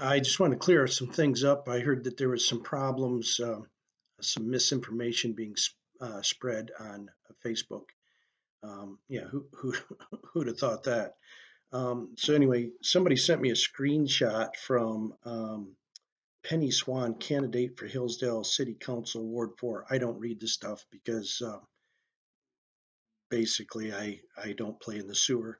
I just want to clear some things up. I heard that there was some problems, some misinformation being spread on Facebook. Yeah, who who'd have thought that? So anyway, somebody sent me a screenshot from Penny Swan, candidate for Hillsdale City Council Ward 4. I don't read the stuff because basically I don't play in the sewer.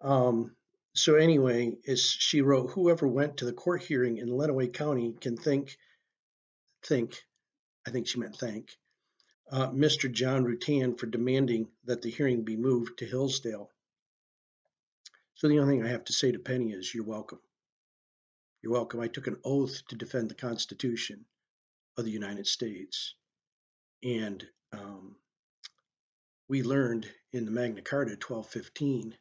Um, so anyway, is she wrote, whoever went to the court hearing in Lenawee County can think, I think she meant thank, Mr. John Rutan for demanding that the hearing be moved to Hillsdale. So the only thing I have to say to Penny is you're welcome. You're welcome. I took an oath to defend the Constitution of the United States. And we learned in the Magna Carta 1215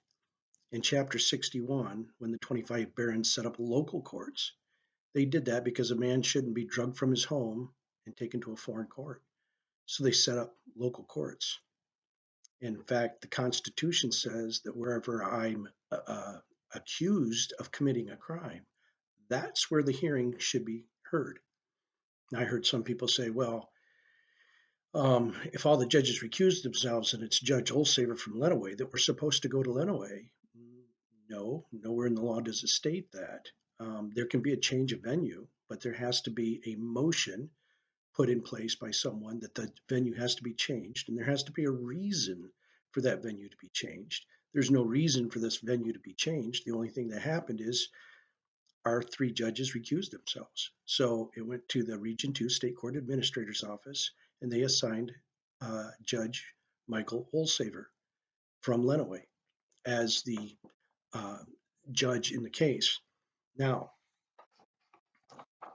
in chapter 61, when the 25 barons set up local courts, they did that because a man shouldn't be drugged from his home and taken to a foreign court. So they set up local courts. In fact, the Constitution says that wherever I'm accused of committing a crime, that's where the hearing should be heard. Now, I heard some people say, well, if all the judges recuse themselves and it's Judge Olsaver from Lenawee, that we're supposed to go to Lenawee. No, nowhere in the law does it state that. There can be a change of venue, but there has to be a motion put in place by someone that the venue has to be changed, and there has to be a reason for that venue to be changed. There's no reason for this venue to be changed. The only thing that happened is our three judges recused themselves. So it went to the Region 2 State Court Administrator's Office, and they assigned Judge Michael Olsaver from Lenawee as the uh, judge in the case. Now,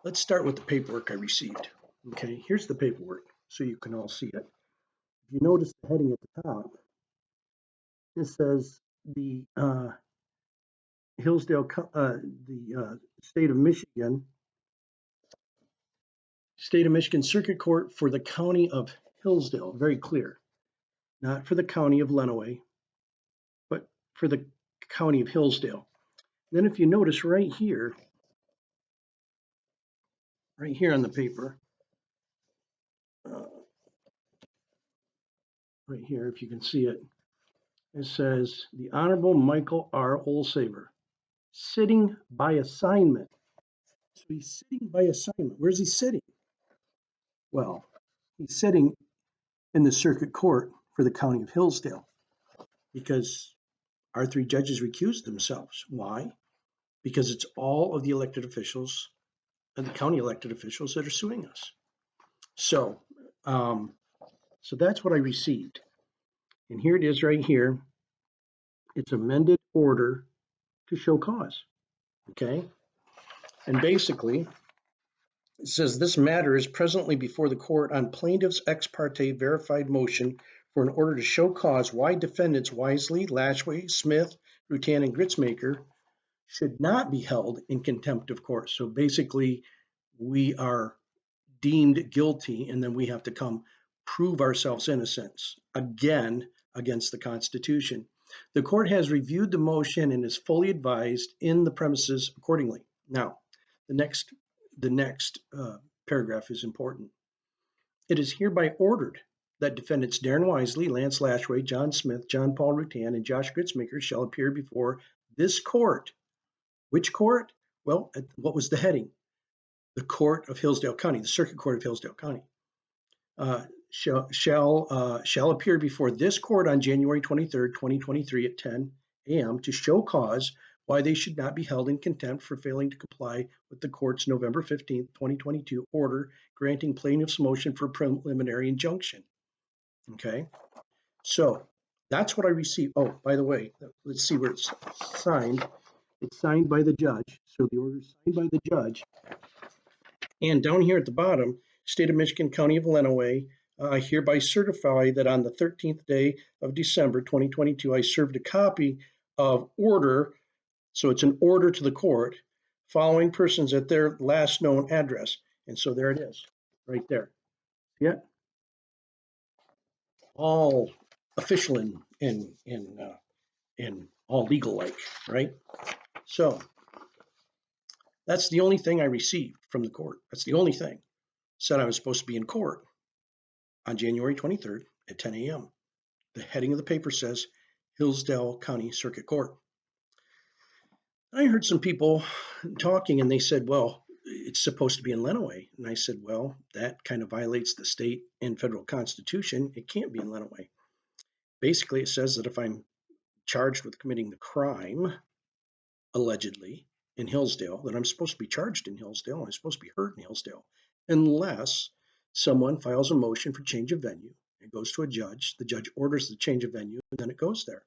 let's start with the paperwork I received. Okay, here's the paperwork so you can all see it. If you notice the heading at the top, it says the Hillsdale, state of Michigan Circuit Court for the County of Hillsdale. Very clear, not for the County of Lenawee, but for the County of Hillsdale. Then, if you notice right here on the paper, uh, right here, if you can see it, it says the Honorable Michael R. Olsaver, sitting by assignment. So he's sitting by assignment. Where's he sitting? Well, he's sitting in the circuit court for the County of Hillsdale because our three judges recused themselves. Why? Because it's all of the elected officials and the county elected officials that are suing us. So, so that's what I received. And here it is right here. It's amended order to show cause. Okay. And basically, it says this matter is presently before the court on plaintiff's ex parte verified motion for an order to show cause why defendants Wisely, Lashway, Smith, Rutan, and Gritzmaker should not be held in contempt of court. So basically, we are deemed guilty, and then we have to come prove ourselves innocence again against the Constitution. The court has reviewed the motion and is fully advised in the premises accordingly. Now, the next paragraph is important. It is hereby ordered that defendants Darren Wisely, Lance Lashway, John Smith, Jon-Paul Rutan, and Josh Gritzmaker shall appear before this court. Which court? Well, what was the heading? The Court of Hillsdale County, the Circuit Court of Hillsdale County, shall appear before this court on January 23rd, 2023 at 10 a.m. to show cause why they should not be held in contempt for failing to comply with the court's November 15th, 2022 order granting plaintiff's motion for preliminary injunction. Okay, so that's what I received. Oh, by the way, let's see where it's signed. It's signed by the judge. So the order is signed by the judge. And down here at the bottom, State of Michigan, County of Lenawee, I hereby certify that on the 13th day of December 2022, I served a copy of order. So it's an order to the court following persons at their last known address. And so there it is, right there. Yeah, all official and all legal like, right? So That's the only thing I received from the court. That's the only thing. Said I was supposed to be in court on January 23rd at 10 a.m. The heading of the paper says Hillsdale County Circuit Court. I heard some people talking and they said, well, it's supposed to be in Lenawee. And I said, well, that kind of violates the state and federal constitution. It can't be in Lenawee. Basically, it says that if I'm charged with committing the crime, allegedly, in Hillsdale, then I'm supposed to be charged in Hillsdale and I'm supposed to be heard in Hillsdale, unless someone files a motion for change of venue. It goes to a judge. The judge orders the change of venue, and then it goes there.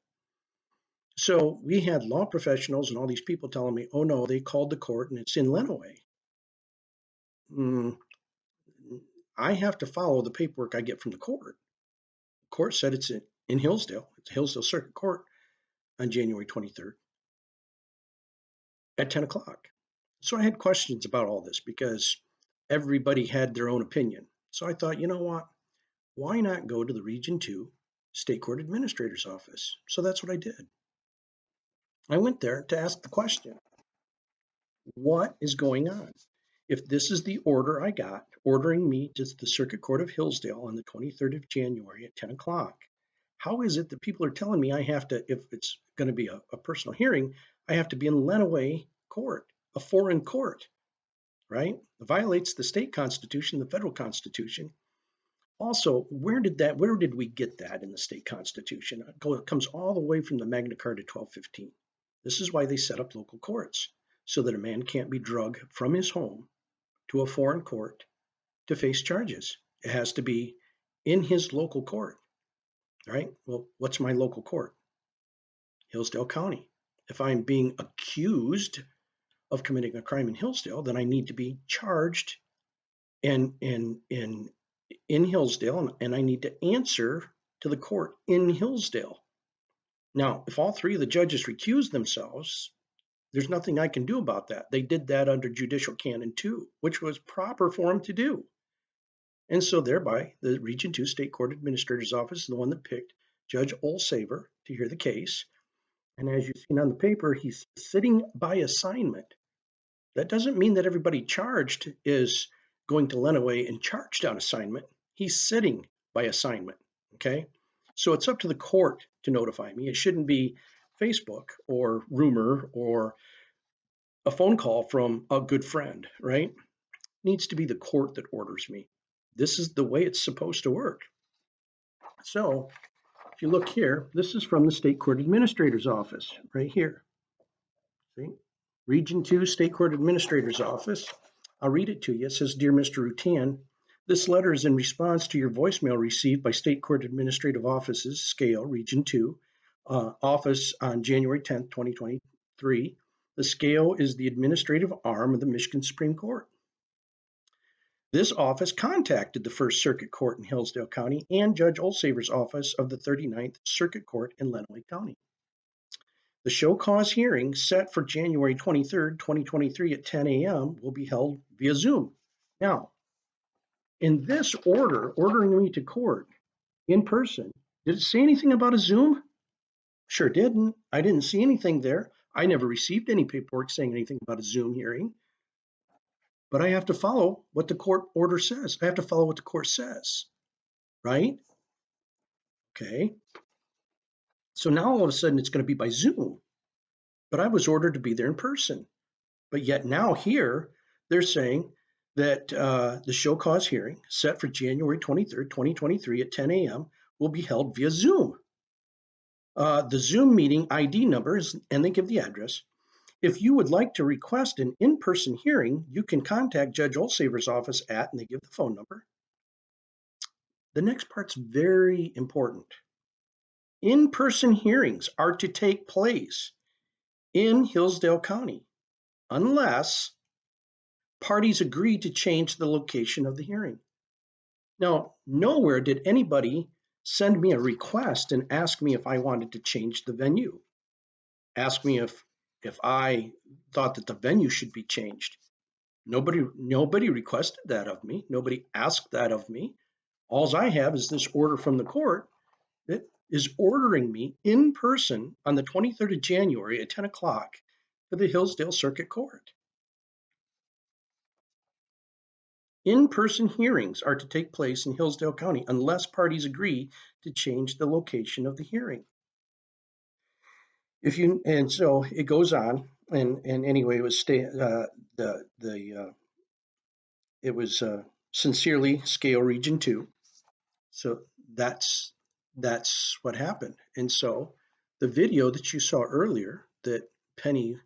So we had law professionals and all these people telling me, oh no, they called the court and it's in Lenawee. I have to follow the paperwork I get from the court. The court said it's in Hillsdale. It's Hillsdale Circuit Court on January 23rd at 10 o'clock. So I had questions about all this because everybody had their own opinion. So I thought, you know what? Why not go to the Region 2 State Court Administrator's Office? So that's what I did. I went there to ask the question, what is going on? If this is the order I got, ordering me to the Circuit Court of Hillsdale on the 23rd of January at 10 o'clock, how is it that people are telling me I have to, if it's going to be a personal hearing, I have to be in Lenawee court, a foreign court, right? It violates the state constitution, the federal constitution. Also, where did we get that in the state constitution? It comes all the way from the Magna Carta 1215. This is why they set up local courts, so that a man can't be drugged from his home to a foreign court to face charges. It has to be in his local court, right? Well, what's my local court? Hillsdale County. If I'm being accused of committing a crime in Hillsdale, then I need to be charged in Hillsdale, and I need to answer to the court in Hillsdale. Now, if all three of the judges recuse themselves, there's nothing I can do about that. They did that under Judicial Canon 2, which was proper for them to do. And so thereby, the Region 2 State Court Administrator's Office is the one that picked Judge Olsaver to hear the case. And as you've seen on the paper, he's sitting by assignment. That doesn't mean that everybody charged is going to Lenawee and charged on assignment. He's sitting by assignment, okay? So it's up to the court to notify me. It shouldn't be Facebook or rumor or a phone call from a good friend, right? It needs to be the court that orders me. This is the way it's supposed to work. So if you look here, this is from the State Court Administrator's Office right here. See? Region 2 State Court Administrator's Office. I'll read it to you. It says, Dear Mr. Rutan, this letter is in response to your voicemail received by State Court Administrative Offices, Scale, Region 2, office on January 10th, 2023. The Scale is the administrative arm of the Michigan Supreme Court. This office contacted the First Circuit Court in Hillsdale County and Judge Olsaver's office of the 39th Circuit Court in Lenawee County. The show cause hearing set for January 23rd, 2023 at 10 a.m. will be held via Zoom. Now, in this order, ordering me to court in person, did it say anything about a Zoom? Sure didn't. I didn't see anything there. I never received any paperwork saying anything about a Zoom hearing. But I have to follow what the court order says. I have to follow what the court says, right? Okay. So now all of a sudden it's going to be by Zoom. But I was ordered to be there in person. But yet now here, they're saying that the show cause hearing set for January 23rd, 2023 at 10 a.m. will be held via Zoom. The Zoom meeting ID number is, and they give the address. If you would like to request an in-person hearing, you can contact Judge Olsaver's office at, and they give the phone number. The next part's very important. In-person hearings are to take place in Hillsdale County unless parties agree to change the location of the hearing. Now, nowhere did anybody send me a request and ask me if I wanted to change the venue. Ask me if I thought that the venue should be changed. Nobody requested that of me. Nobody asked that of me. All I have is this order from the court that is ordering me in person on the 23rd of January at 10 o'clock to the Hillsdale Circuit Court. In-person hearings are to take place in Hillsdale County unless parties agree to change the location of the hearing. And so it goes on, and anyway, it was it was sincerely scale region 2. So that's that's what happened. And so the video that you saw earlier that Penny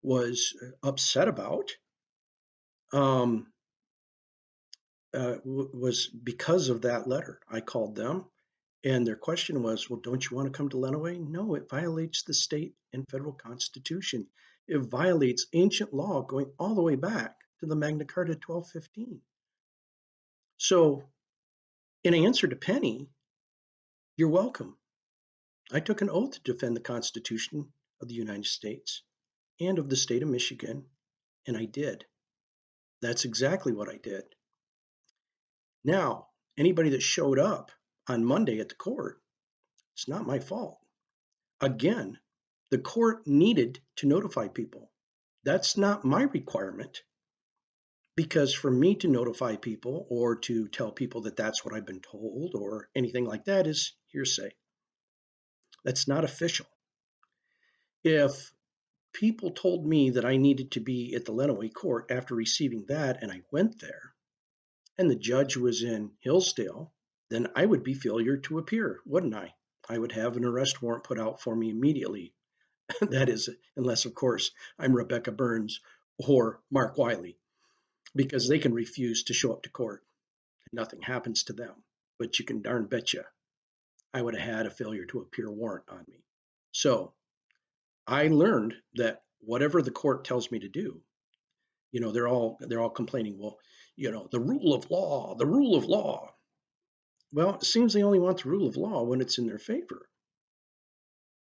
was upset about um, was because of that letter. I called them, and their question was, "Well, don't you want to come to Lenawee?" No, it violates the state and federal constitution. It violates ancient law going all the way back to the Magna Carta 1215. So, in answer to Penny, you're welcome. I took an oath to defend the Constitution of the United States and of the state of Michigan, and I did. That's exactly what I did. Now, anybody that showed up on Monday at the court, it's not my fault. Again, the court needed to notify people. That's not my requirement, because for me to notify people or to tell people that that's what I've been told or anything like that is hearsay. That's not official. If people told me that I needed to be at the Lenawee court after receiving that and I went there and the judge was in Hillsdale, then I would be failure to appear, wouldn't I? I would have an arrest warrant put out for me immediately. That is, unless, of course, I'm Rebecca Burns or Mark Wiley, because they can refuse to show up to court and nothing happens to them. But you can darn betcha I would have had a failure to appear warrant on me. So I learned that whatever the court tells me to do, they're all complaining, well, the rule of law, the rule of law. Well, it seems they only want the rule of law when it's in their favor.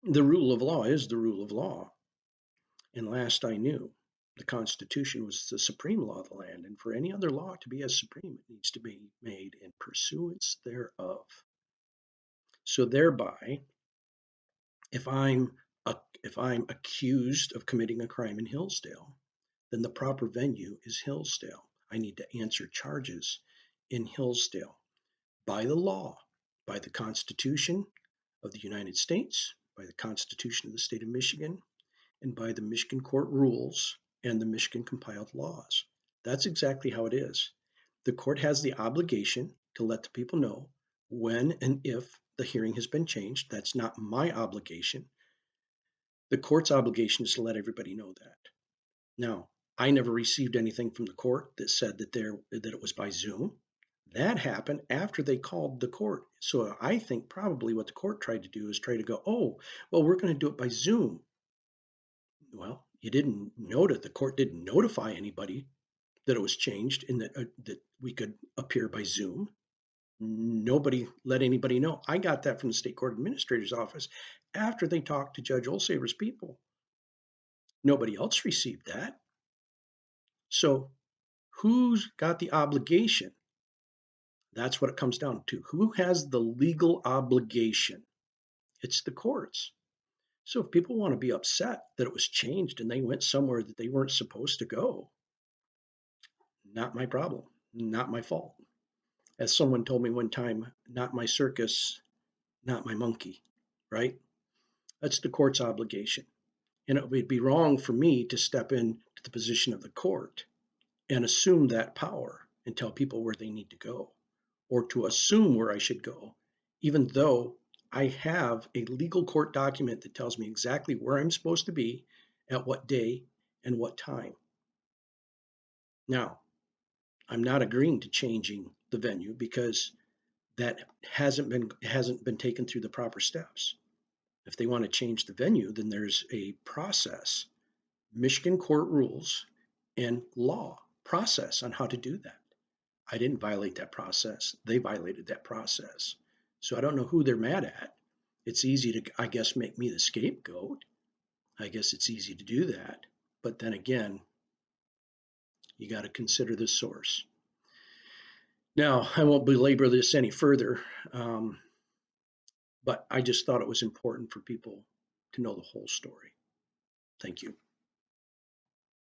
The rule of law is the rule of law. And last I knew, the Constitution was the supreme law of the land, and for any other law to be as supreme, it needs to be made in pursuance thereof. So thereby, if I'm if I'm accused of committing a crime in Hillsdale, then the proper venue is Hillsdale. I need to answer charges in Hillsdale by the law, by the Constitution of the United States, by the Constitution of the state of Michigan, and by the Michigan court rules and the Michigan compiled laws. That's exactly how it is. The court has the obligation to let the people know when and if the hearing has been changed. That's not my obligation. The court's obligation is to let everybody know that. Now, I never received anything from the court that said that it was by Zoom. That happened after they called the court. So I think probably what the court tried to do is try to go, oh, well, we're going to do it by Zoom. Well, the court didn't notify anybody that it was changed and that we could appear by Zoom. Nobody let anybody know. I got that from the state court administrator's office after they talked to Judge Olsaver's people. Nobody else received that. So who's got the obligation? That's what it comes down to. Who has the legal obligation? It's the courts. So if people want to be upset that it was changed and they went somewhere that they weren't supposed to go, not my problem, not my fault. As someone told me one time, not my circus, not my monkey, right? That's the court's obligation. And it would be wrong for me to step into the position of the court and assume that power and tell people where they need to go, or to assume where I should go, even though I have a legal court document that tells me exactly where I'm supposed to be at what day and what time. Now, I'm not agreeing to changing the venue because that hasn't been taken through the proper steps. If they want to change the venue, then there's a process, Michigan court rules and law process on how to do that. I didn't violate that process. They violated that process. So I don't know who they're mad at. It's easy to, I guess, make me the scapegoat. I guess it's easy to do that. But then again, you got to consider the source. Now, I won't belabor this any further, but I just thought it was important for people to know the whole story. Thank you.